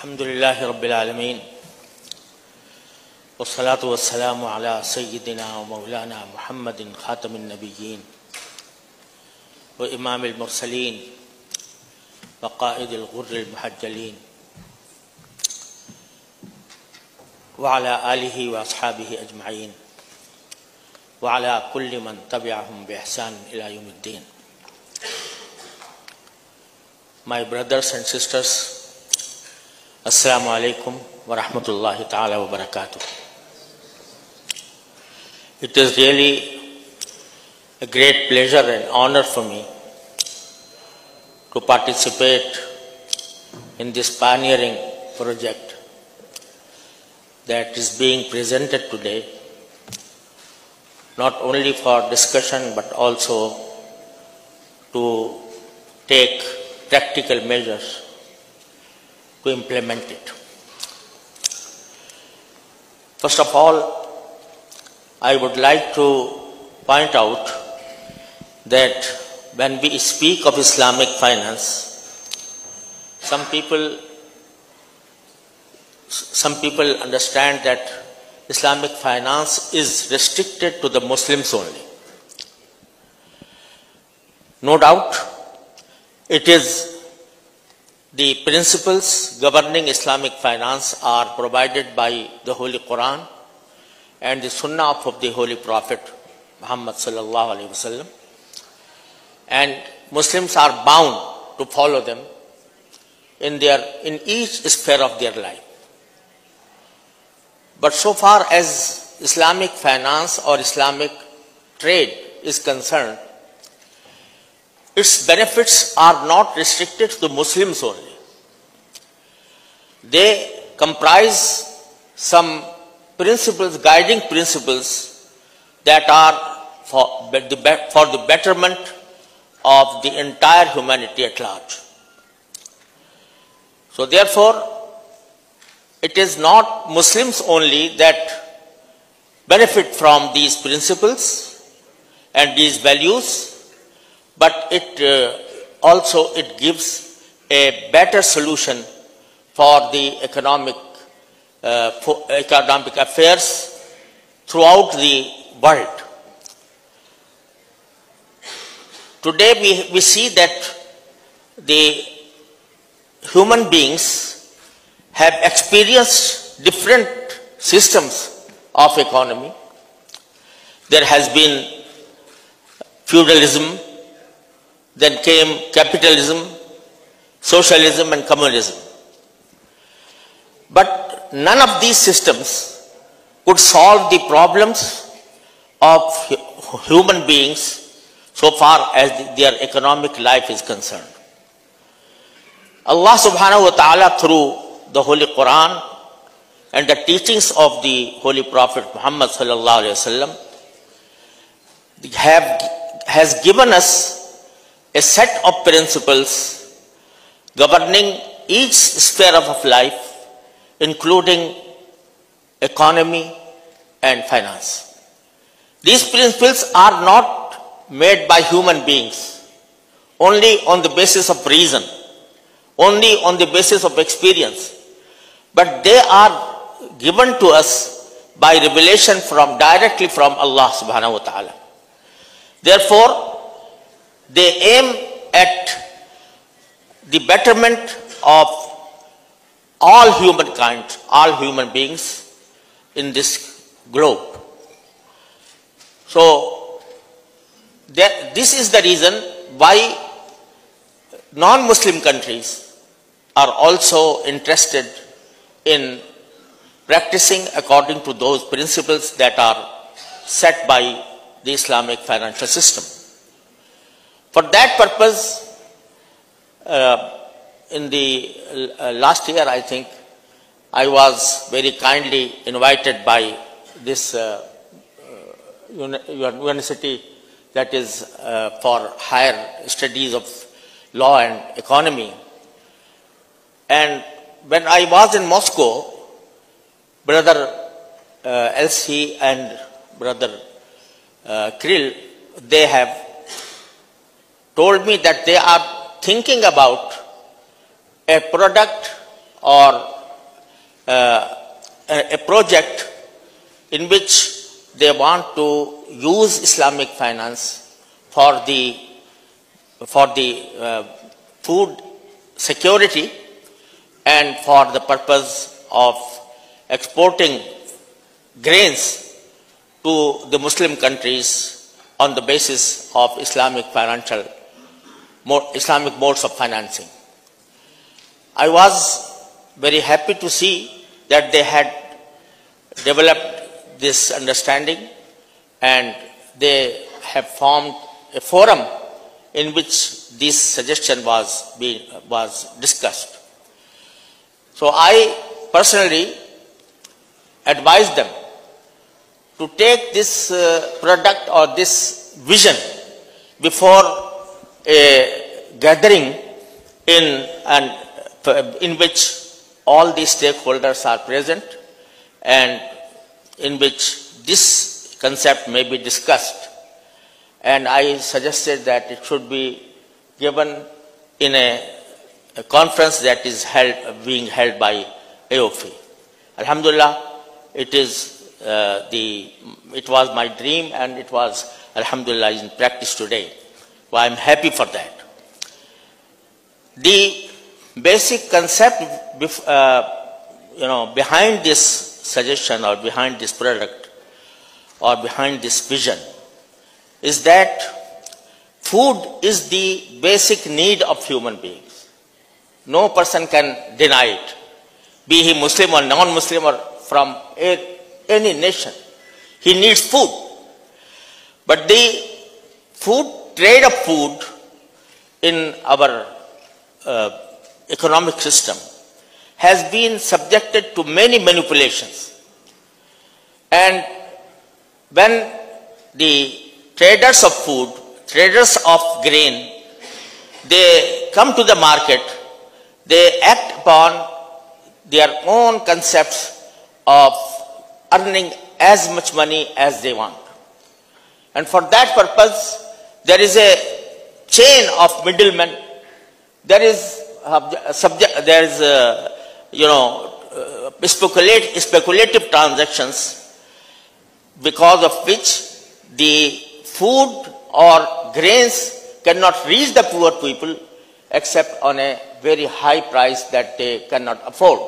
Alhamdulillahi Rabbil Alameen. Wassalatu wassalamu ala Sayyidina wa Mawlana Muhammadin Khatamin Nabiyyin wa Imam al-Mursaleen wa Qa'id al-Ghurr al-Muhajjalin wa ala alihi wa ashabihi ajma'in wa ala kulli man tabi'ahum bi ihsan ila yawmiddin. My brothers and sisters, Assalamu alaikum wa rahmatullahi ta'ala wa barakatuh. It is really a great pleasure and honor for me to participate in this pioneering project that is being presented today, not only for discussion but also to take practical measures to implement it. First of all, I would like to point out that when we speak of Islamic finance, some people understand that Islamic finance is restricted to the Muslims only. No doubt, it is. The principles governing Islamic finance are provided by the Holy Quran and the Sunnah of the Holy Prophet Muhammad sallallahu alaihi wasallam, and Muslims are bound to follow them in each sphere of their life. But so far as Islamic finance or Islamic trade is concerned, its benefits are not restricted to the Muslims only. They comprise some principles, guiding principles that are for the betterment of the entire humanity at large. So therefore, it is not Muslims only that benefit from these principles and these values, but it also gives a better solution for the economic affairs throughout the world. Today we see that the human beings have experienced different systems of economy. There has been feudalism, then came capitalism, socialism and communism. But none of these systems could solve the problems of human beings so far as their economic life is concerned. Allah subhanahu wa ta'ala, through the Holy Quran and the teachings of the Holy Prophet Muhammad sallallahu alaihi wasallam, has given us a set of principles governing each sphere of life, including economy and finance. These principles are not made by human beings only on the basis of reason, only on the basis of experience, but they are given to us by revelation directly from Allah subhanahu wa ta'ala. Therefore, they aim at the betterment of all humankind, all human beings in this globe. So, this is the reason why non-Muslim countries are also interested in practicing according to those principles that are set by the Islamic financial system. For that purpose, in the last year, I think, I was very kindly invited by this university that is for higher studies of law and economy. And when I was in Moscow, Brother LC and Brother Krill, they have told me that they are thinking about a product or a project in which they want to use Islamic finance for the food security and for the purpose of exporting grains to the Muslim countries on the basis of Islamic modes of financing. I was very happy to see that they had developed this understanding and they have formed a forum in which this suggestion was discussed. So I personally advise them to take this product or this vision before a gathering in which all the stakeholders are present and in which this concept may be discussed. And I suggested that it should be given in a conference that is being held by AOFI. Alhamdulillah, it was my dream and it was, alhamdulillah, in practice today. Well, I'm happy for that. The basic concept behind this suggestion or behind this product or behind this vision is that food is the basic need of human beings. No person can deny it, be he Muslim or non-Muslim or from any nation. He needs food. But the trade of food in our economic system has been subjected to many manipulations. And when the traders of food, traders of grain, they come to the market, they act upon their own concepts of earning as much money as they want. And for that purpose, there is a chain of middlemen. There is speculative transactions because of which the food or grains cannot reach the poor people except on a very high price that they cannot afford.